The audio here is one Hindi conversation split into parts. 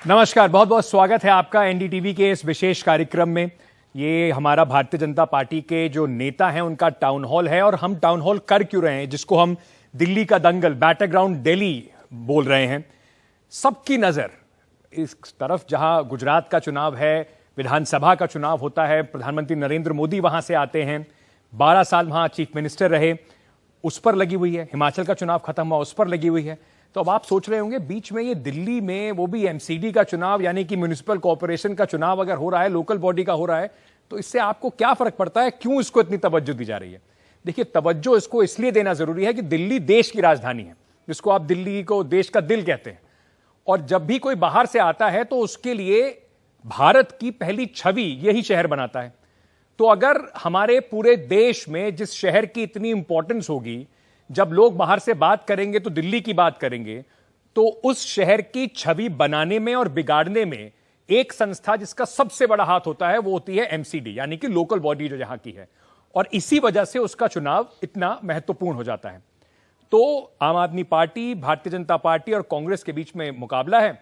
नमस्कार, बहुत बहुत स्वागत है आपका एनडीटीवी के इस विशेष कार्यक्रम में। ये हमारा भारतीय जनता पार्टी के जो नेता हैं उनका टाउन हॉल है और हम टाउन हॉल कर क्यों रहे हैं, जिसको हम दिल्ली का दंगल, बैटरग्राउंड दिल्ली बोल रहे हैं। सबकी नजर इस तरफ जहां गुजरात का चुनाव है, विधानसभा का चुनाव होता है, प्रधानमंत्री नरेंद्र मोदी वहां से आते हैं, 12 साल वहां चीफ मिनिस्टर रहे, उस पर लगी हुई है। हिमाचल का चुनाव खत्म हुआ, उस पर लगी हुई है। तो अब आप सोच रहे होंगे बीच में ये दिल्ली में वो भी एमसीडी का चुनाव, यानी कि म्युनिसिपल कॉर्पोरेशन का चुनाव अगर हो रहा है, लोकल बॉडी का हो रहा है, तो इससे आपको क्या फर्क पड़ता है? क्यों इसको इतनी तवज्जो दी जा रही है? देखिए, तवज्जो इसको इसलिए देना जरूरी है कि दिल्ली देश की राजधानी है, जिसको आप दिल्ली को देश का दिल कहते हैं। और जब भी कोई बाहर से आता है तो उसके लिए भारत की पहली छवि यही शहर बनाता है। तो अगर हमारे पूरे देश में जिस शहर की इतनी इंपॉर्टेंस होगी, जब लोग बाहर से बात करेंगे तो दिल्ली की बात करेंगे, तो उस शहर की छवि बनाने में और बिगाड़ने में एक संस्था जिसका सबसे बड़ा हाथ होता है वो होती है एमसीडी, यानी कि लोकल बॉडी जो यहां की है। और इसी वजह से उसका चुनाव इतना महत्वपूर्ण हो जाता है। तो आम आदमी पार्टी, भारतीय जनता पार्टी और कांग्रेस के बीच में मुकाबला है।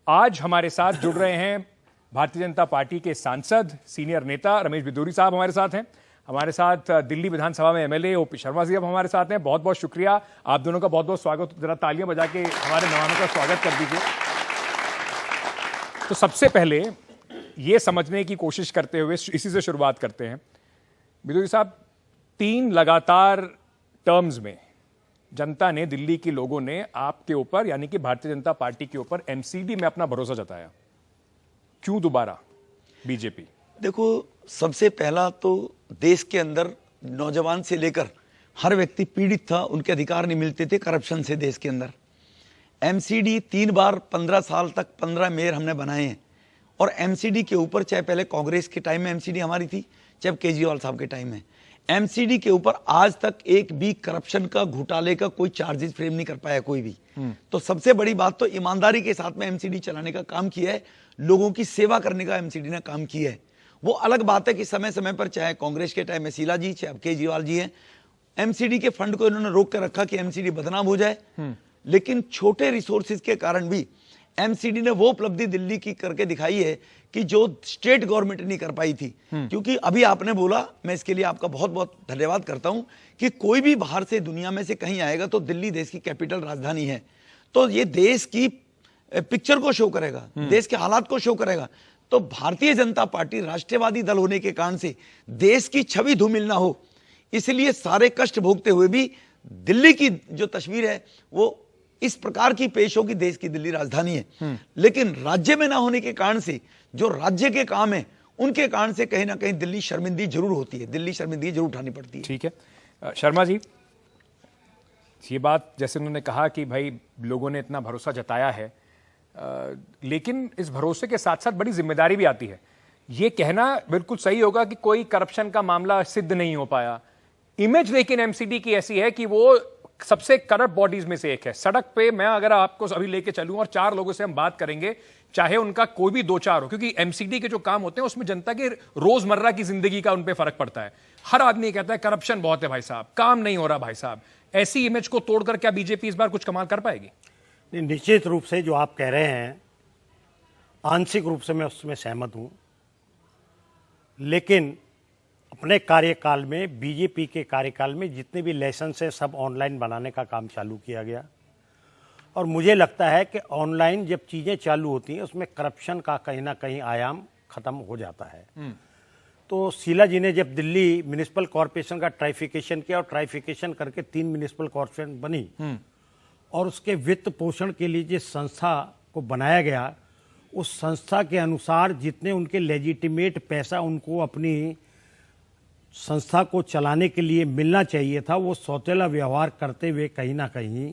आज हमारे साथ जुड़ रहे हैं भारतीय जनता पार्टी के सांसद, सीनियर नेता रमेश बिदूरी साहब हमारे साथ हैं। हमारे साथ दिल्ली विधानसभा में एमएलए ओपी शर्मा जी अब हमारे साथ हैं। बहुत बहुत शुक्रिया, आप दोनों का बहुत बहुत स्वागत। जरा तालियां बजा के हमारे मेहमानों का स्वागत कर दीजिए। तो सबसे पहले ये समझने की कोशिश करते हुए इसी से शुरुआत करते हैं। बिदूरी साहब, 3 लगातार टर्म्स में जनता ने, दिल्ली के लोगों ने आपके ऊपर, यानी कि भारतीय जनता पार्टी के ऊपर एमसीडी में अपना भरोसा जताया। क्यों दोबारा बीजेपी? देखो, सबसे पहला तो देश के अंदर नौजवान से लेकर हर व्यक्ति पीड़ित था, उनके अधिकार नहीं मिलते थे करप्शन से देश के अंदर। एमसीडी 3 बार 15 साल तक 15 मेयर हमने बनाए हैं। और एमसीडी के ऊपर, चाहे पहले कांग्रेस के टाइम में एमसीडी हमारी थी, चाहे केजरीवाल साहब के टाइम में, एमसीडी के ऊपर आज तक एक भी करप्शन का, घोटाले का कोई चार्जेस फ्रेम नहीं कर पाया कोई भी। तो सबसे बड़ी बात तो ईमानदारी के साथ में एमसीडी चलाने का काम किया है, लोगों की सेवा करने का एमसीडी ने काम किया है। वो अलग बात है कि समय समय पर, चाहे कांग्रेस के टाइम में शीला जी, चाहे अब केजरीवाल जी हैं, एमसीडी के फंड को इन्होंने रोक कर रखा कि एमसीडी बदनाम हो जाए। लेकिन छोटे रिसोर्सेज के कारण भी एमसीडी ने वो उपलब्धि दिल्ली की करके दिखाई है कि जो स्टेट गवर्नमेंट नहीं कर पाई थी। क्योंकि अभी आपने बोला, मैं इसके लिए आपका बहुत बहुत धन्यवाद करता हूं, कि कोई भी बाहर से, दुनिया में से कहीं आएगा तो दिल्ली देश की कैपिटल राजधानी है, तो ये देश की पिक्चर को शो करेगा, देश के हालात को शो करेगा। तो भारतीय जनता पार्टी राष्ट्रवादी दल होने के कारण से देश की छवि धूमिल ना हो, इसलिए सारे कष्ट भोगते हुए भी दिल्ली की जो तस्वीर है वो इस प्रकार की पेश होगी, देश की दिल्ली राजधानी है। लेकिन राज्य में ना होने के कारण से, जो राज्य के काम है उनके कारण से कहीं ना कहीं दिल्ली शर्मिंदगी जरूर होती है, दिल्ली शर्मिंदगी जरूर उठानी पड़ती है। ठीक है शर्मा जी, ये बात जैसे उन्होंने कहा कि भाई लोगों ने इतना भरोसा जताया है, लेकिन इस भरोसे के साथ साथ बड़ी जिम्मेदारी भी आती है। यह कहना बिल्कुल सही होगा कि कोई करप्शन का मामला सिद्ध नहीं हो पाया। इमेज लेकिन एमसीडी की ऐसी है कि वो सबसे करप्ट बॉडीज में से एक है। सड़क पे मैं अगर आपको अभी लेके चलूं और 4 लोगों से हम बात करेंगे, चाहे उनका कोई भी 2-4 हो, क्योंकि एमसीडी के जो काम होते हैं उसमें जनता के रोजमर्रा की जिंदगी का उन पे फर्क पड़ता है। हर आदमी कहता है करप्शन बहुत है भाई साहब, काम नहीं हो रहा भाई साहब। ऐसी इमेज को तोड़कर क्या बीजेपी इस बार कुछ कमाल कर पाएगी? निश्चित रूप से जो आप कह रहे हैं, आंशिक रूप से मैं उसमें सहमत हूं। लेकिन अपने कार्यकाल में, बीजेपी के कार्यकाल में, जितने भी लाइसेंस है सब ऑनलाइन बनाने का काम चालू किया गया। और मुझे लगता है कि ऑनलाइन जब चीज़ें चालू होती हैं उसमें करप्शन का कहीं ना कहीं आयाम खत्म हो जाता है। तो शीला जी ने जब दिल्ली म्युनिसिपल कॉर्पोरेशन का ट्राइफिकेशन किया और ट्राइफिकेशन करके 3 म्युनिसिपल कॉर्पोरेशन बनी, और उसके वित्त पोषण के लिए जिस संस्था को बनाया गया, उस संस्था के अनुसार जितने उनके लेजिटिमेट पैसा उनको अपनी संस्था को चलाने के लिए मिलना चाहिए था, वो सौतेला व्यवहार करते हुए कहीं ना कहीं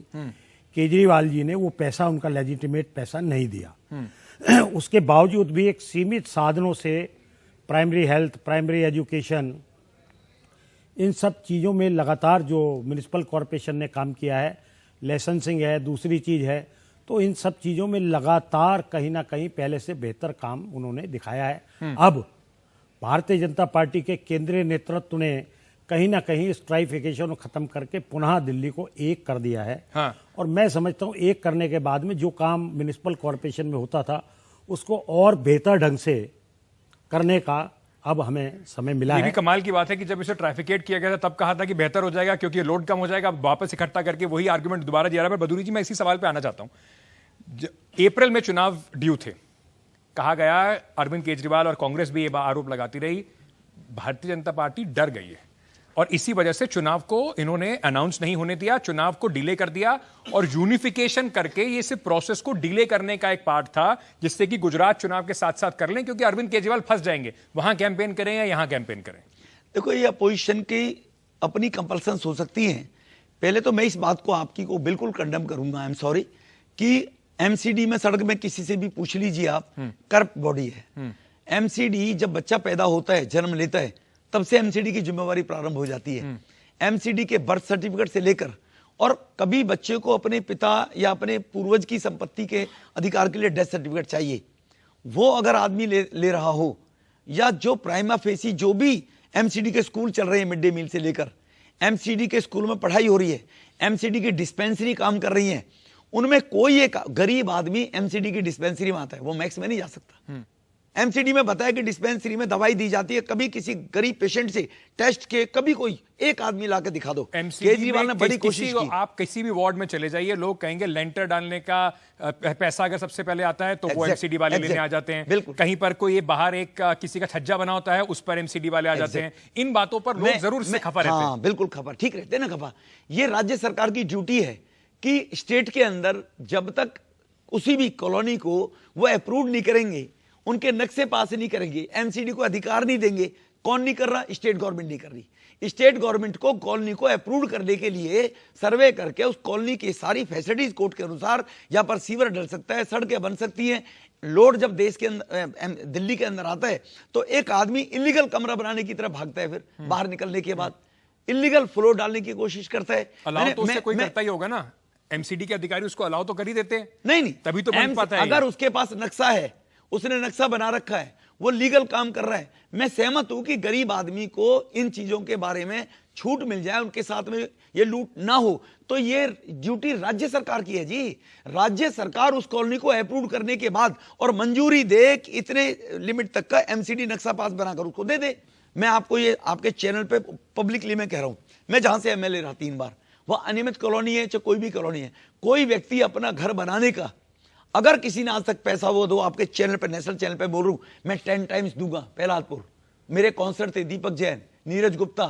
केजरीवाल जी ने वो पैसा, उनका लेजिटिमेट पैसा नहीं दिया। उसके बावजूद भी एक सीमित साधनों से प्राइमरी हेल्थ, प्राइमरी एजुकेशन, इन सब चीज़ों में लगातार जो म्युनिसिपल कॉर्पोरेशन ने काम किया है, लाइसेंसिंग है, दूसरी चीज़ है, तो इन सब चीज़ों में लगातार कहीं ना कहीं पहले से बेहतर काम उन्होंने दिखाया है। अब भारतीय जनता पार्टी के केंद्रीय नेतृत्व ने कहीं ना कहीं इस ट्राइफिकेशन को खत्म करके पुनः दिल्ली को एक कर दिया है। और मैं समझता हूँ एक करने के बाद में जो काम म्युनिसिपल कॉर्पोरेशन में होता था उसको और बेहतर ढंग से करने का अब हमें समय मिला ये भी है। कमाल की बात है कि जब इसे ट्रैफिकेट किया गया था तब कहा था कि बेहतर हो जाएगा क्योंकि लोड कम हो जाएगा, अब वापस इकट्ठा करके वही आर्गुमेंट दोबारा दिया रहा है। बदूरी जी, मैं इसी सवाल पे आना चाहता हूं। अप्रैल में चुनाव ड्यू थे, कहा गया अरविंद केजरीवाल और कांग्रेस भी ये आरोप लगाती रही, भारतीय जनता पार्टी डर गई है और इसी वजह से चुनाव को इन्होंने अनाउंस नहीं होने दिया, चुनाव को डिले कर दिया और यूनिफिकेशन करके ये सिर्फ प्रोसेस को डिले करने का एक पार्ट था जिससे कि गुजरात चुनाव के साथ साथ कर लें, क्योंकि अरविंद केजरीवाल फंस जाएंगे, वहां कैंपेन करें या यहां कैंपेन करें। देखो, ये अपोजिशन की अपनी कंपल्सन हो सकती हैं। पहले तो मैं इस बात को आपकी को बिल्कुल कंडेम करूंगा, आई एम सॉरी, कि एमसीडी में सड़क में किसी से भी पूछ लीजिए आप, करप्ट बॉडी है। एमसीडी जब बच्चा पैदा होता है, जन्म लेता है, तब से एमसीडी की जिम्मेवारी प्रारंभ हो जाती है। एमसीडी के बर्थ सर्टिफिकेट से लेकर, और कभी बच्चे को अपने पिता या अपने पूर्वज की संपत्ति के अधिकार के लिए डेथ सर्टिफिकेट चाहिए, वो अगर आदमी ले रहा हो, या जो प्राइमा फेसी जो भी एमसीडी के स्कूल चल रहे हैं, मिड डे मील से लेकर एमसीडी के स्कूल में पढ़ाई हो रही है, एमसीडी की डिस्पेंसरी काम कर रही है, उनमें कोई एक गरीब आदमी एमसीडी की डिस्पेंसरी में आता है, वो मैक्स में नहीं जा सकता। एमसीडी में बताया कि डिस्पेंसरी में दवाई दी जाती है, कभी किसी गरीब पेशेंट से टेस्ट के कभी कोई एक आदमी लाके दिखा दो। केजरीवाल ने बड़ी कोशिश की। आप किसी भी वार्ड में चले जाइए, लोग कहेंगे लेंटर डालने का पैसा अगर सबसे पहले आता है तो वो एमसीडी वाले लेने आ जाते हैं। कहीं पर कोई बाहर एक किसी का छज्जा बना होता है, उस पर एमसीडी वाले आ जाते हैं। इन बातों पर लोग जरूर से खफा रहते हैं। बिल्कुल खफा, ठीक रहते ना खफा। ये राज्य सरकार की ड्यूटी है कि स्टेट के अंदर जब तक उसी भी कॉलोनी को वो अप्रूव नहीं करेंगे, उनके नक्शे पास नहीं करेंगे, एमसीडी को अधिकार नहीं देंगे। कौन नहीं कर रहा? स्टेट गवर्नमेंट नहीं कर रही। स्टेट गवर्नमेंट को कॉलोनी को अप्रूव करने के लिए सर्वे करके उस कॉलोनी की सारी फैसिलिटीज कोर्ट के अनुसार, यहाँ पर सीवर डल सकता है, सड़कें बन सकती हैं। लोड जब देश के अंदर, दिल्ली के अंदर आता है, तो एक आदमी इलीगल कमरा बनाने की तरफ भागता है, फिर बाहर निकलने के बाद इलीगल फ्लोर डालने की कोशिश करता है। अलाउ तो उससे कोई करता ही होगा ना, एमसीडी के अधिकारी उसको अलाउ तो कर ही देते हैं। नहीं, तभी तो बन पाता है। अगर उसके पास नक्शा है, उसने नक्शा बना रखा है, वो लीगल काम कर रहा है, मैं सहमत हूं कि गरीब आदमी को इन चीजों के बारे में छूट मिल जाए, उनके साथ में ये लूट ना हो, तो ये ड्यूटी राज्य सरकार की है जी। राज्य सरकार उस कॉलोनी को अप्रूव करने के बाद और मंजूरी दे कि इतने लिमिट तक का एमसीडी नक्शा पास बनाकर उसको दे दे। मैं आपको ये आपके चैनल पे पब्लिकली मैं कह रहा हूं, मैं जहां से एमएलए रहा 3 बार, वह अनियमित कॉलोनी है चाहे कोई भी कॉलोनी है, कोई व्यक्ति अपना घर बनाने का अगर किसी ने आज तक पैसा वो दो, आपके चैनल पे, नेशनल चैनल पे बोल रहा हूं, मैं 10 टाइम्स दूंगा। पहलादपुर मेरे कॉन्सर्ट थे, दीपक जैन, नीरज गुप्ता,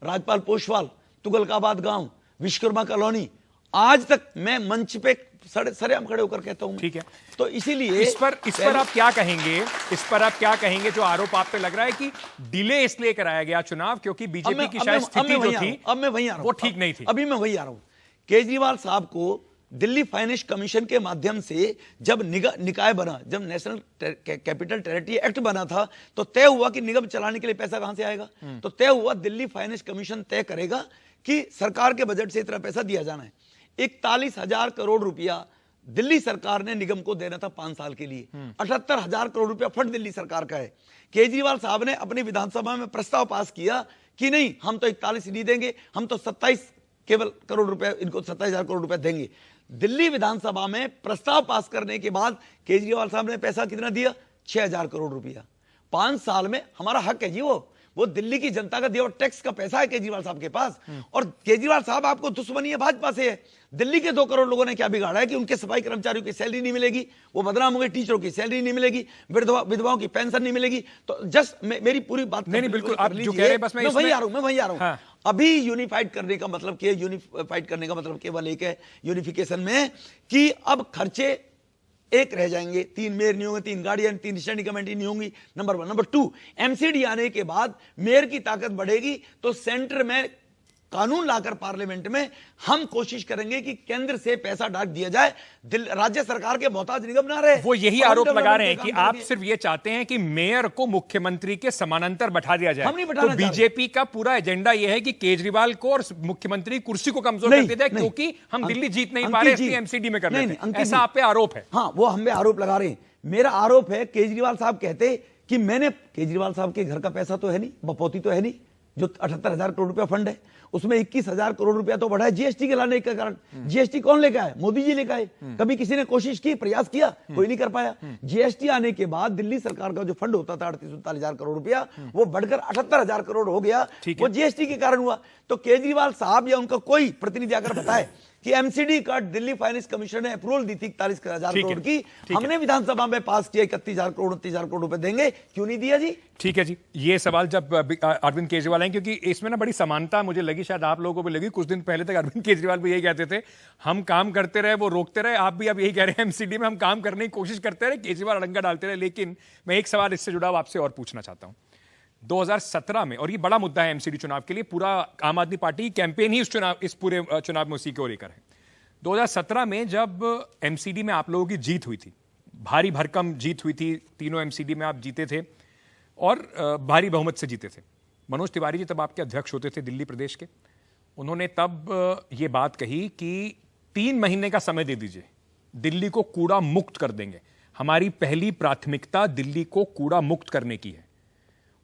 राजपाल पोशवाल, तुगलकाबाद गांव, विश्वकर्मा कॉलोनी, आज तक मैं मंच पे सरेआम खड़े होकर कहता हूं। ठीक है, तो इसीलिए इस पर आप क्या कहेंगे? इस पर आप क्या कहेंगे जो आरोप आप पे लग रहा है कि डिले इसलिए कराया गया चुनाव क्योंकि बीजेपी की शायद स्थिति जो थी, अब मैं वहीं आ रहा हूं, वो ठीक नहीं थी। अभी मैं वहीं आ रहा हूं। केजरीवाल साहब को दिल्ली फाइनेंस कमीशन के माध्यम से जब निकाय बना, जब नेशनल कैपिटल टेरिटरी एक्ट बना था, तो तय हुआ कि निगम चलाने के लिए पैसा कहां से आएगा। तो तय हुआ दिल्ली फाइनेंस कमीशन तय करेगा कि सरकार के बजट से इतना पैसा दिया जाना है। 41,000 करोड़ रुपया दिल्ली सरकार ने निगम को देना था 5 साल के लिए। 78,000 करोड़ रुपया फंड दिल्ली सरकार का है। केजरीवाल साहब ने अपनी विधानसभा में प्रस्ताव पास किया कि नहीं, हम तो 41 नहीं देंगे, हम तो 27 केवल करोड़ रुपया, इनको 27,000 करोड़ रुपया देंगे। दिल्ली विधानसभा में प्रस्ताव पास करने के बाद केजरीवाल साहब ने पैसा कितना दिया? 6,000 करोड़ रुपया। 5 साल में हमारा हक है जी, वो दिल्ली की जनता का दिया टैक्स का पैसा है केजरीवाल साहब के पास। और केजरीवाल साहब आपको दुश्मनी है भाजपा से है। दिल्ली के 2 करोड़ लोगों ने क्या बिगाड़ा है कि उनके सफाई कर्मचारियों की सैलरी नहीं मिलेगी, वो बदनाम होंगे, टीचरों की सैलरी नहीं मिलेगी, विधवाओं की पेंशन नहीं मिलेगी। तो जस्ट मेरी पूरी बात नहीं, बिल्कुल आप जो कह रहे हैं, बस मैं वही आ रहा हूं। हाँ। अभी यूनिफाइड करने का मतलब क्या है? यूनिफाइड करने का मतलब केवल एक है यूनिफिकेशन में कि अब खर्चे एक रह जाएंगे, 3 मेयर नहीं होंगे, 3 गाड़ियां, 3 स्टैंडिंग कमेटी नहीं होंगी, नंबर 1। नंबर 2, एमसीडी आने के बाद मेयर की ताकत बढ़ेगी, तो सेंटर में कानून लाकर पार्लियामेंट में हम कोशिश करेंगे कि केंद्र से पैसा डाक दिया जाए, राज्य सरकार के मोहताज निगम ना रहे। वो यही आरोप लगा रहे हैं कि आप सिर्फ ये चाहते हैं कि मेयर को मुख्यमंत्री के समानांतर बैठा दिया जाए। हम नहीं बैठाना तो बीजेपी का पूरा एजेंडा यह है कि केजरीवाल को और मुख्यमंत्री कुर्सी को कमजोर कर दिया जाए, क्योंकि हम दिल्ली जीत नहीं पा रहे, इसलिए एमसीडी में कर रहे हैं। ऐसा आप पे आरोप है? हाँ, वो हम पे आरोप लगा रहे हैं। मेरा आरोप है, केजरीवाल साहब कहते कि मैंने, केजरीवाल साहब के घर का पैसा तो है नहीं, बपौती तो है नहीं, जो 78,000 करोड़ रुपया फंड है, उसमें 21,000 करोड़ रुपया तो बढ़ा है जीएसटी के लाने के कारण। जीएसटी कौन लेकर आए? मोदी जी लेकर आए। कभी किसी ने कोशिश की, प्रयास किया? कोई नहीं कर पाया। जीएसटी आने के बाद दिल्ली सरकार का जो फंड होता था 38-39,000 करोड़ रुपया, वो बढ़कर 78,000 करोड़ हो गया। वो जीएसटी के कारण हुआ। तो केजरीवाल साहब या उनका कोई प्रतिनिधि अगर बताए कि एमसीडी का दिल्ली फाइनेंस कमिश्नर ने अप्रूवल दी थी 41,000 करोड़ की, हमने विधानसभा में पास किया 31,000 करोड़ 29,000 करोड़ रुपए देंगे, क्यों नहीं दिया जी? ठीक है जी, ये सवाल जब अरविंद केजरीवाल हैं, क्योंकि इसमें ना बड़ी समानता मुझे लगी, शायद आप लोगों को भी लगी। कुछ दिन पहले तक अरविंद केजरीवाल भी यही कहते थे, हम काम करते रहे, वो रोकते रहे। आप भी अब यही कह रहे हैं, एमसीडी में हम काम करने की कोशिश करते रहे, केजरीवाल अड़ंगा डालते रहे। लेकिन मैं एक सवाल इससे जुड़ा हुआ आपसे और पूछना चाहता हूं। 2017 में, और ये बड़ा मुद्दा है एमसीडी चुनाव के लिए, पूरा आम आदमी पार्टी की कैंपेन ही इस पूरे चुनाव में उसी को लेकर है। 2017 में जब एमसीडी में आप लोगों की जीत हुई थी, भारी भरकम जीत हुई थी, तीनों एमसीडी में आप जीते थे और भारी बहुमत से जीते थे। मनोज तिवारी जी तब आपके अध्यक्ष होते थे दिल्ली प्रदेश के। उन्होंने तब ये बात कही कि 3 महीने का समय दे दीजिए, दिल्ली को कूड़ा मुक्त कर देंगे। हमारी पहली प्राथमिकता दिल्ली को कूड़ा मुक्त करने की है।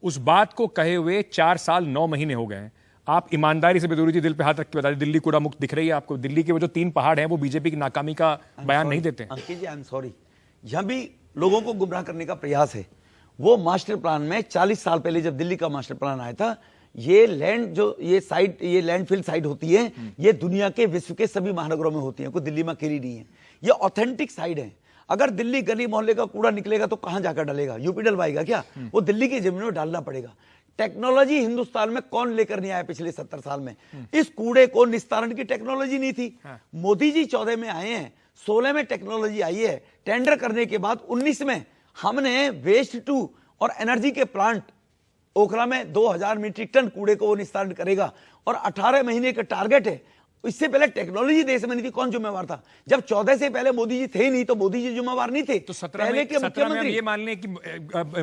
उस बात को कहे हुए 4 साल 9 महीने हो गए हैं। आप ईमानदारी से बेदूरी जी दिल पे हाथ रख के बता दें, दिल्ली कूड़ा मुक्त दिख रही है आपको? दिल्ली के वो जो 3 पहाड़ हैं वो बीजेपी की नाकामी का बयान नहीं देते? अंकित जी, आई एम सॉरी, यहां भी लोगों को गुमराह करने का प्रयास है। वो मास्टर प्लान में 40 साल पहले जब दिल्ली का मास्टर प्लान आया था, ये लैंड जो ये लैंडफिल साइट होती है, ये दुनिया के विश्व के सभी महानगरों में होती है, कोई दिल्ली में अकेली नहीं है। ये ऑथेंटिक साइट है। अगर दिल्ली गली मोहल्ले का कूड़ा निकलेगा तो कहां जाकर डालेगा? यूपी डलवाएगा क्या? वो दिल्ली की जमीन में डालना पड़ेगा। टेक्नोलॉजी हिंदुस्तान में कौन लेकर नहीं आया पिछले 70 साल में? इस कूड़े को निस्तारण की टेक्नोलॉजी नहीं थी। मोदी जी 14 में आए हैं, 16 में टेक्नोलॉजी आई है। टेंडर करने के बाद 19 में हमने वेस्ट टू और एनर्जी के प्लांट ओखला में 2000 मीट्रिक टन कूड़े को वो निस्तारण करेगा और 18 महीने का टारगेट है। इससे पहले टेक्नोलॉजी देश में नहीं थी, कौन जिम्मेवार था? जब 14 से पहले मोदी जी थे ही नहीं, तो मोदी जी जिम्मेवार नहीं थे। तो 17 में ये मान लें कि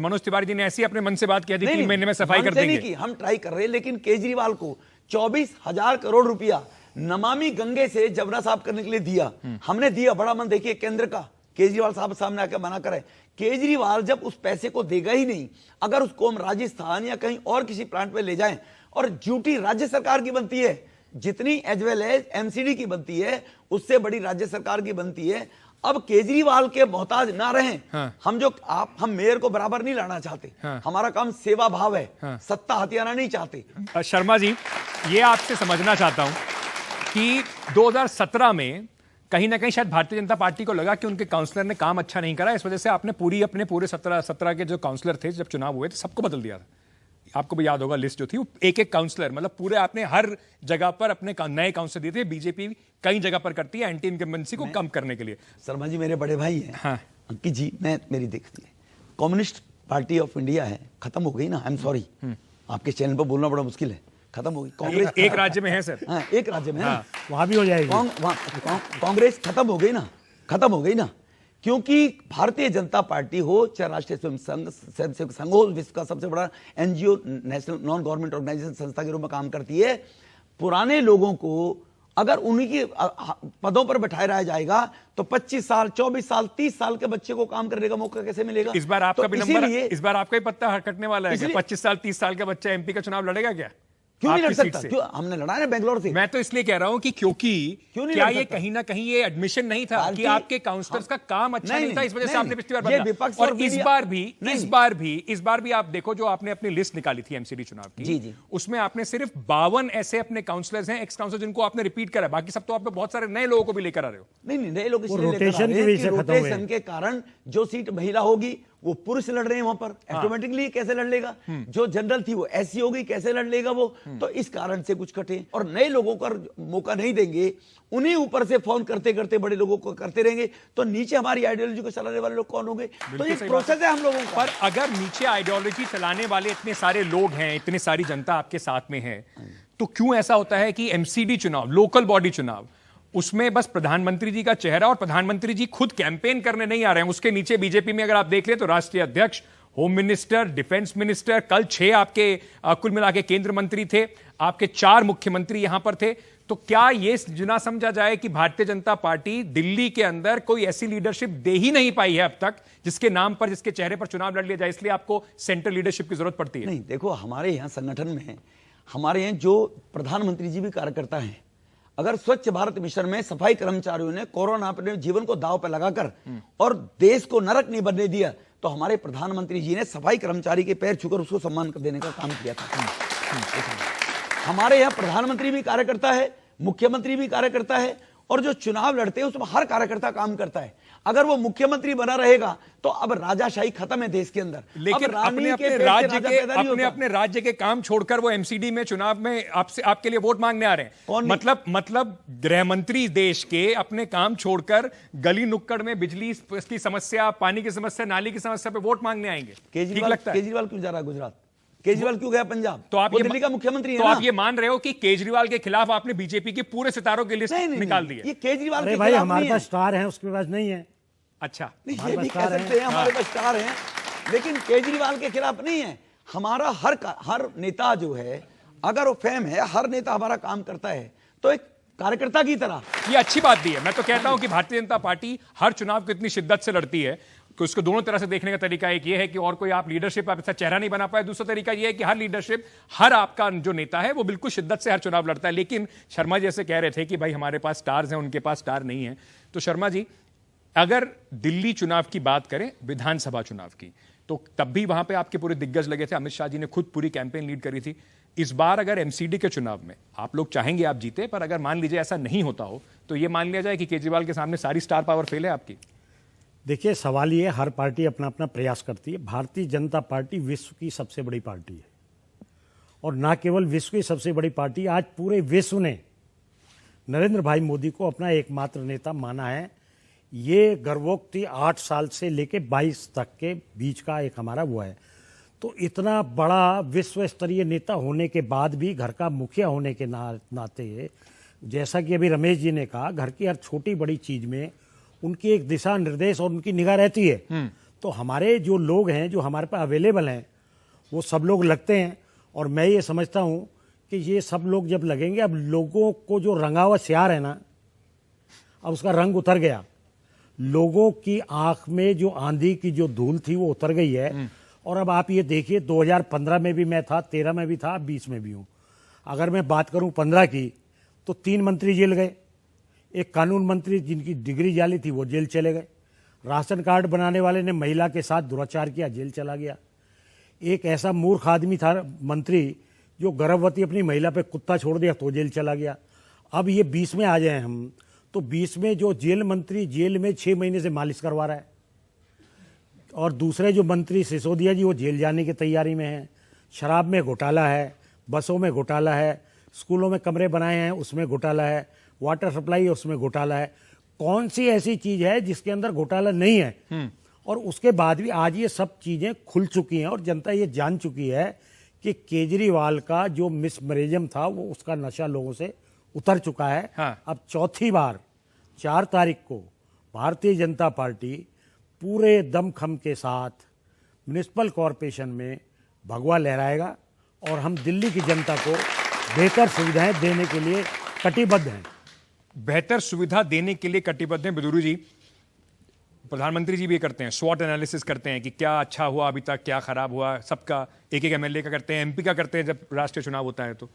मनोज तिवारी जी ने ऐसी अपने मन से बात कह दी, 3 महीने में सफाई कर देंगे। नहीं, हम ट्राई कर रहे हैं, लेकिन केजरीवाल को 24,000 करोड़ रुपया नमामि गंगे से जबना साफ करने के लिए दिया। हमने दिया, बड़ा मन देखिए केंद्र का। केजरीवाल साहब सामने आकर मना करे। केजरीवाल जब उस पैसे को देगा ही नहीं, अगर उसको हम राजस्थान या कहीं और किसी प्लांट पे ले जाएं, और ड्यूटी राज्य सरकार की बनती है, जितनी एज वेल एज एमसीडी की बनती है, उससे बड़ी राज्य सरकार की बनती है। अब केजरीवाल के मोहताज ना रहें। हम मेयर को बराबर नहीं लाना चाहते। हमारा काम सेवा भाव है। सत्ता हथियाना नहीं चाहते। शर्मा जी, ये आपसे समझना चाहता हूं कि 2017 में कहीं ना कहीं शायद भारतीय जनता पार्टी को लगा कि उनके काउंसलर ने काम अच्छा नहीं करा, इस वजह से आपने अपने पूरे 17 के जो काउंसलर थे जब चुनाव हुए थे सबको बदल दिया था। आपको भी याद होगा लिस्ट जो थी, वो एक काउंसलर, मतलब पूरे आपने हर जगह पर अपने नए काउंसलर दिए थे। बीजेपी कई जगह पर करती है एंटी इनकम्बेंसी को कम करने के लिए। शर्मा जी मेरे बड़े भाई हैं। हाँ। अंकित जी, मेरी देखती है, कम्युनिस्ट पार्टी ऑफ इंडिया है, खत्म हो गई ना। आई एम सॉरी, आपके चैनल पर बोलना बड़ा मुश्किल है, खत्म हो गई। कांग्रेस एक राज्य में है सर। हाँ, एक राज्य में है, वहां भी हो जाएगी। कांग्रेस खत्म हो गई ना, खत्म हो गई ना। क्योंकि भारतीय जनता पार्टी हो, चाहे राष्ट्रीय स्वयंसेवक संघ हो, विश्व का सबसे बड़ा NGO, national non government organisation संस्था के रूप में काम करती है, पुराने लोगों को अगर उन्हीं के पदों पर बैठाया रहा जाएगा तो 25 साल 24 साल 30 साल के बच्चे को काम करने का मौका कैसे मिलेगा? इस बार आपका भी नंबर, इस बार आपका ही पत्ता हटने वाला है। 25 साल 30 साल का बच्चा एमपी का चुनाव लड़ेगा क्या? क्यों नहीं लड़ सकता? क्यों? हमने लड़ा है बेंगलोर से। मैं तो इसलिए कह रहा हूं कि क्योंकि क्या ये कहीं ना कहीं ये एडमिशन नहीं था कि आपके काउंसलर्स का काम अच्छा नहीं था, इस वजह से आपने पिछली बार बदला। और इस बार भी आप देखो, जो आपने अपनी लिस्ट निकाली थी एमसीडी चुनाव की, उसमें आपने सिर्फ 52 ऐसे अपने काउंसलर्स हैं, एक्स काउंसलर, जिनको आपने रिपीट करा। बाकी सब तो आप बहुत सारे नए लोगों को भी लेकर आ रहे हो। नहीं, नए लोग रोटेशन के कारण जो सीट महिला होगी वो पुरुष लड़ रहे हैं वहां पर, ऑटोमेटिकली कैसे लड़ लेगा? जो जनरल थी वो ऐसी हो गई, कैसे लड़ लेगा वो? तो इस कारण से कुछ कटे, और नए लोगों को मौका नहीं देंगे, उन्हीं ऊपर से फोन करते करते बड़े लोगों को करते रहेंगे, तो नीचे हमारी आइडियोलॉजी को चलाने वाले लोग कौन होंगे? तो ये प्रोसेस है हम लोगों का। पर अगर नीचे आइडियोलॉजी चलाने वाले इतने सारे लोग हैं, इतनी सारी जनता आपके साथ में है, तो क्यों ऐसा होता है कि एमसीडी चुनाव, लोकल बॉडी चुनाव, उसमें बस प्रधानमंत्री जी का चेहरा, और प्रधानमंत्री जी खुद कैंपेन करने नहीं आ रहे हैं, उसके नीचे बीजेपी में अगर आप देख ले तो राष्ट्रीय अध्यक्ष, होम मिनिस्टर, डिफेंस मिनिस्टर, कल 6 आपके कुल मिला के केंद्र मंत्री थे, आपके 4 मुख्यमंत्री यहां पर थे। तो क्या ये ना समझा जाए कि भारतीय जनता पार्टी दिल्ली के अंदर कोई ऐसी लीडरशिप दे ही नहीं पाई है अब तक, जिसके नाम पर, जिसके चेहरे पर चुनाव लड़ लिया जाए, इसलिए आपको सेंट्रल लीडरशिप की जरूरत पड़ती है? नहीं, देखो, हमारे यहां संगठन में हमारे यहाँ जो प्रधानमंत्री जी भी कार्यकर्ता हैं, अगर स्वच्छ भारत मिशन में सफाई कर्मचारियों ने कोरोना अपने जीवन को दांव पर लगाकर और देश को नरक नहीं बनने दिया, तो हमारे प्रधानमंत्री जी ने सफाई कर्मचारी के पैर छूकर उसको सम्मान कर देने का काम किया था। हमारे यहाँ प्रधानमंत्री भी कार्यकर्ता है, मुख्यमंत्री भी कार्यकर्ता है, और जो चुनाव लड़ते हैं उसमें हर कार्यकर्ता काम करता है। अगर वो मुख्यमंत्री बना रहेगा तो अब राजाशाही खत्म है देश के अंदर। लेकिन अपने अपने राज्य के काम छोड़कर वो एमसीडी में चुनाव में आपसे आपके लिए वोट मांगने आ रहे हैं। कौन? मतलब गृह मंत्री देश के अपने काम छोड़कर गली नुक्कड़ में बिजली की समस्या, पानी की समस्या, नाली की समस्या पे वोट मांगने आएंगे। केजरीवाल क्यों जा रहा है गुजरात? केजरीवाल क्यों गया पंजाब? तो आप दिल्ली का मुख्यमंत्री है तो ना? आप ये मान रहे हो कि केजरीवाल के खिलाफ आपने बीजेपी के पूरे सितारों की लिस्ट निकाल दी है? ये केजरीवाल अरे के भाई खिलाफ हमारे नहीं पास है। स्टार है, उसके पास नहीं है। अच्छा, नहीं, ये भी कह सकते हैं हमारे पास स्टार हैं, लेकिन केजरीवाल के खिलाफ नहीं है। हमारा हर नेता जो है, अगर वो फेम है, हर नेता हमारा काम करता है तो एक कार्यकर्ता की तरह। ये अच्छी बात भी है। मैं तो कहता हूं कि भारतीय जनता पार्टी हर चुनाव को इतनी शिद्दत से लड़ती है कि उसको दोनों तरह से देखने का तरीका एक ये है कि और कोई आप लीडरशिप आप ऐसा चेहरा नहीं बना पाए। दूसरा तरीका ये है कि हर लीडरशिप, हर आपका जो नेता है वो बिल्कुल शिद्दत से हर चुनाव लड़ता है। लेकिन शर्मा जी ऐसे कह रहे थे कि भाई हमारे पास स्टार्स हैं, उनके पास स्टार नहीं है। तो शर्मा जी, अगर दिल्ली चुनाव की बात करें, विधानसभा चुनाव की, तो तब भी वहां पे आपके पूरे दिग्गज लगे थे। अमित शाह जी ने खुद पूरी कैंपेन लीड करी थी। इस बार अगर एमसीडी के चुनाव में आप लोग चाहेंगे आप जीते, पर अगर मान लीजिए ऐसा नहीं होता हो तो यह मान लिया जाए कि केजरीवाल के सामने सारी स्टार पावर फेल है आपकी? देखिए, सवाल ये, हर पार्टी अपना अपना प्रयास करती है। भारतीय जनता पार्टी विश्व की सबसे बड़ी पार्टी है, और ना केवल विश्व की सबसे बड़ी पार्टी, आज पूरे विश्व ने नरेंद्र भाई मोदी को अपना एकमात्र नेता माना है। ये गर्भोक्ति 8 साल से लेके 22 तक के बीच का एक हमारा वो है। तो इतना बड़ा विश्व स्तरीय नेता होने के बाद भी, घर का मुखिया होने के नाते, जैसा कि अभी रमेश जी ने कहा, घर की हर छोटी बड़ी चीज में उनकी एक दिशा निर्देश और उनकी निगाह रहती है। तो हमारे जो लोग हैं, जो हमारे पास अवेलेबल हैं, वो सब लोग लगते हैं। और मैं ये समझता हूँ कि ये सब लोग जब लगेंगे, अब लोगों को जो रंगा हुआ श्यार है ना, अब उसका रंग उतर गया। लोगों की आंख में जो आंधी की जो धूल थी वो उतर गई है। और अब आप ये देखिए, 2015 में भी मैं था, 13 में भी था, 20 में भी हूँ। अगर मैं बात करूँ 15 की, तो 3 मंत्री जेल गए। एक कानून मंत्री जिनकी डिग्री जाली थी वो जेल चले गए। राशन कार्ड बनाने वाले ने महिला के साथ दुराचार किया, जेल चला गया। एक ऐसा मूर्ख आदमी था मंत्री जो गर्भवती अपनी महिला पे कुत्ता छोड़ दिया तो जेल चला गया। अब ये 20 में आ जाए हम, तो 20 में जो जेल मंत्री जेल में 6 महीने से मालिश करवा रहा है, और दूसरे जो मंत्री सिसोदिया जी वो जेल जाने की तैयारी में हैं। शराब में घोटाला है, बसों में घोटाला है, स्कूलों में कमरे बनाए हैं उसमें घोटाला है, वाटर सप्लाई उसमें घोटाला है। कौन सी ऐसी चीज है जिसके अंदर घोटाला नहीं है? और उसके बाद भी आज ये सब चीजें खुल चुकी हैं और जनता ये जान चुकी है कि केजरीवाल का जो मिसमैनेजम था वो, उसका नशा लोगों से उतर चुका है। हाँ। अब चौथी बार 4 तारीख को भारतीय जनता पार्टी पूरे दमखम के साथ म्युनिसिपल कॉरपोरेशन में भगवा लहराएगा, और हम दिल्ली की जनता को बेहतर सुविधाएं देने के लिए कटिबद्ध हैं। बेहतर सुविधा देने के लिए कटिबद्ध हैं। बिदुरु जी, प्रधानमंत्री जी भी करते हैं, स्वॉट एनालिसिस करते हैं कि क्या अच्छा हुआ अभी तक, क्या खराब हुआ, सबका, एक एक एमएलए का करते हैं, एमपी का करते हैं जब राष्ट्रीय चुनाव होता है। तो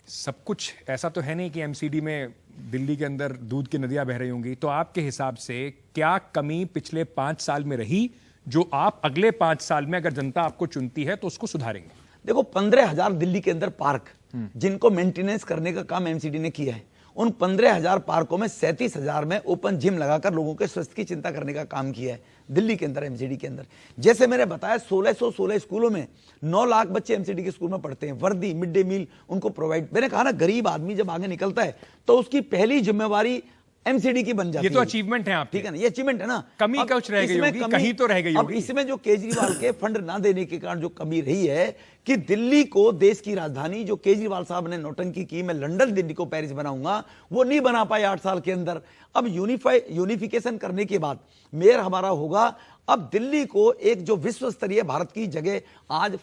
सब कुछ ऐसा तो है नहीं कि एमसीडी में दिल्ली के अंदर दूध की नदियां बह रही होंगी। तो आपके हिसाब से क्या कमी पिछले 5 साल में रही जो आप अगले 5 साल में, अगर जनता आपको चुनती है तो उसको सुधारेंगे? देखो, 15,000 दिल्ली के अंदर पार्क जिनको मेंटेनेंस करने का काम एमसीडी ने किया है, उन 15,000 पार्कों में 37,000 में ओपन जिम लगाकर लोगों के स्वास्थ्य की चिंता करने का काम किया है दिल्ली के अंदर, एमसीडी के अंदर। जैसे मैंने बताया, 1616 स्कूलों में 9 लाख बच्चे एमसीडी के स्कूल में पढ़ते हैं। वर्दी, मिड डे मील उनको प्रोवाइड। मैंने कहा ना, गरीब आदमी जब आगे निकलता है तो उसकी पहली जिम्मेवारी एमसीडी की बन जाती है। ये तो अचीवमेंट है आप, ठीक है ना, ये अचीवमेंट है ना। कमी कुछ रह गई होगी, कहीं तो रह गई होगी। अब इसमें जो केजरीवाल के फंड ना देने के कारण जो कमी रही है कि दिल्ली को देश की राजधानी, जो केजरीवाल साहब ने नौटंकी की, मैं लंदन दिल्ली को पेरिस बनाऊंगा, वो नहीं बना पाए 8 साल के अंदर। अब यूनिफिकेशन करने के बाद मेयर हमारा होगा। अब दिल्ली को एक जो विश्व स्तरीय भारत की जगह, आज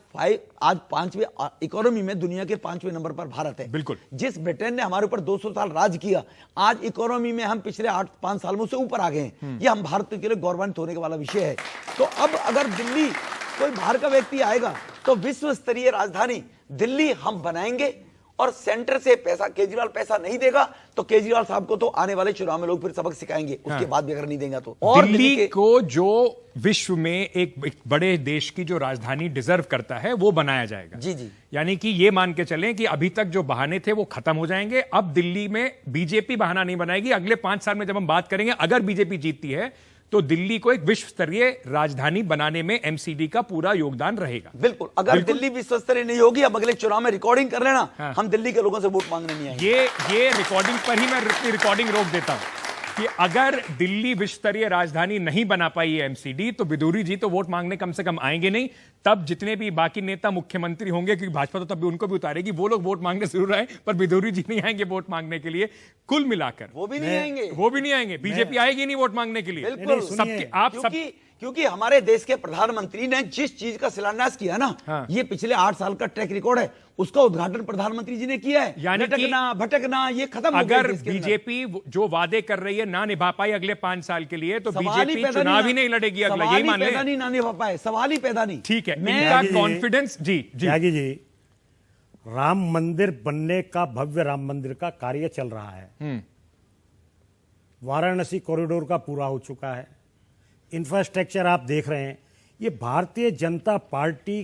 5वें इकोनॉमी में दुनिया के 5वें नंबर पर भारत है। बिल्कुल। जिस ब्रिटेन ने हमारे ऊपर 200 साल राज किया, आज इकोनॉमी में हम पिछले 8-5 साल में से ऊपर आ गए हैं। ये हम भारत के लिए गौरवान्वित होने वाला विषय है। तो अब अगर दिल्ली कोई बाहर का व्यक्ति आएगा तो विश्व स्तरीय राजधानी दिल्ली हम बनाएंगे और सेंटर से पैसा, केजरीवाल पैसा नहीं देगा तो केजरीवाल साहब को तो आने वाले चुनाव में लोग फिर सबक सिखाएंगे, उसके बाद भी अगर नहीं देगा तो। और दिल्ली को जो विश्व में एक बड़े देश की जो राजधानी डिजर्व करता है वो बनाया जाएगा। जी जी, यानी कि ये मान के चलें कि अभी तक जो बहाने थे वो खत्म हो जाएंगे। अब दिल्ली में बीजेपी बहाना नहीं बनाएगी। अगले 5 साल में जब हम बात करेंगे, अगर बीजेपी जीतती है तो दिल्ली को एक विश्व स्तरीय राजधानी बनाने में एमसीडी का पूरा योगदान रहेगा। बिल्कुल। अगर दिल्ली विश्व स्तरीय नहीं होगी, अब अगले चुनाव में रिकॉर्डिंग कर लेना। हाँ। हम दिल्ली के लोगों से वोट मांगने नहीं आएंगे। ये रिकॉर्डिंग पर ही मैं रिकॉर्डिंग रोक देता हूं कि अगर दिल्ली विश्व स्तरीय राजधानी नहीं बना पाई है एमसीडी, तो बिदूरी जी तो वोट मांगने कम से कम आएंगे नहीं। तब जितने भी बाकी नेता मुख्यमंत्री होंगे, क्योंकि भाजपा तो तब भी उनको भी उतारेगी, वो लोग वोट मांगने जरूर आए, पर बिदूरी जी नहीं आएंगे वोट मांगने के लिए। कुल मिलाकर वो भी नहीं आएंगे, वो भी नहीं आएंगे। बीजेपी आएगी नहीं वोट मांगने के लिए। बिल्कुल। सबके आप सब, क्योंकि हमारे देश के प्रधानमंत्री ने जिस चीज का शिलान्यास किया ना, हाँ। ये पिछले 8 साल का ट्रैक रिकॉर्ड है, उसका उद्घाटन प्रधानमंत्री जी ने किया है। यानी भटकना ये खत्म हो गया। अगर बीजेपी जो वादे कर रही है ना निभा पाई अगले 5 साल के लिए, तो बीजेपी चुनाव ही नहीं लड़ेगी अगला, यही मान ले। ना निभा पाए, सवाल ही पैदा नहीं। ठीक है, इनका कॉन्फिडेंस। जी त्यागी जी, राम मंदिर बनने का, भव्य राम मंदिर का कार्य चल रहा है। वाराणसी कॉरिडोर का पूरा हो चुका है। इंफ्रास्ट्रक्चर आप देख रहे हैं। ये भारतीय जनता पार्टी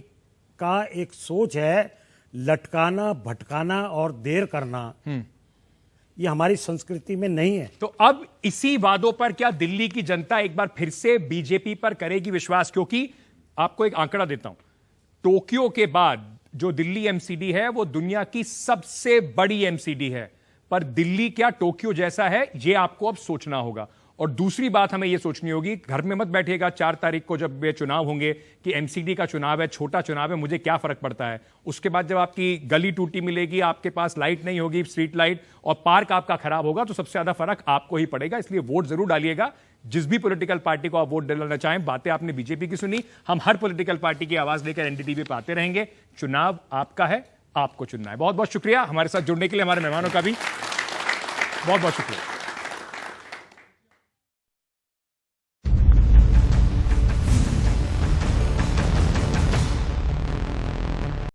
का एक सोच है, लटकाना, भटकाना और देर करना। ये हमारी संस्कृति में नहीं है। तो अब इसी वादों पर क्या दिल्ली की जनता एक बार फिर से बीजेपी पर करेगी विश्वास? क्योंकि आपको एक आंकड़ा देता हूं, टोक्यो के बाद जो दिल्ली एमसीडी है वो दुनिया की सबसे बड़ी एमसीडी है, पर दिल्ली क्या टोक्यो जैसा है, ये आपको अब सोचना होगा। और दूसरी बात हमें यह सोचनी होगी, घर में मत बैठिएगा 4 तारीख को जब ये चुनाव होंगे कि एमसीडी का चुनाव है, छोटा चुनाव है, मुझे क्या फर्क पड़ता है। उसके बाद जब आपकी गली टूटी मिलेगी, आपके पास लाइट नहीं होगी, स्ट्रीट लाइट, और पार्क आपका खराब होगा, तो सबसे ज्यादा फर्क आपको ही पड़ेगा। इसलिए वोट जरूर डालिएगा, जिस भी पॉलिटिकल पार्टी को आप वोट डालना चाहें। बातें आपने बीजेपी की सुनी, हम हर पॉलिटिकल पार्टी की आवाज लेकर एनडीटीवी पे आते रहेंगे। चुनाव आपका है, आपको चुनना है। बहुत बहुत शुक्रिया हमारे साथ जुड़ने के लिए, हमारे मेहमानों का भी बहुत बहुत शुक्रिया।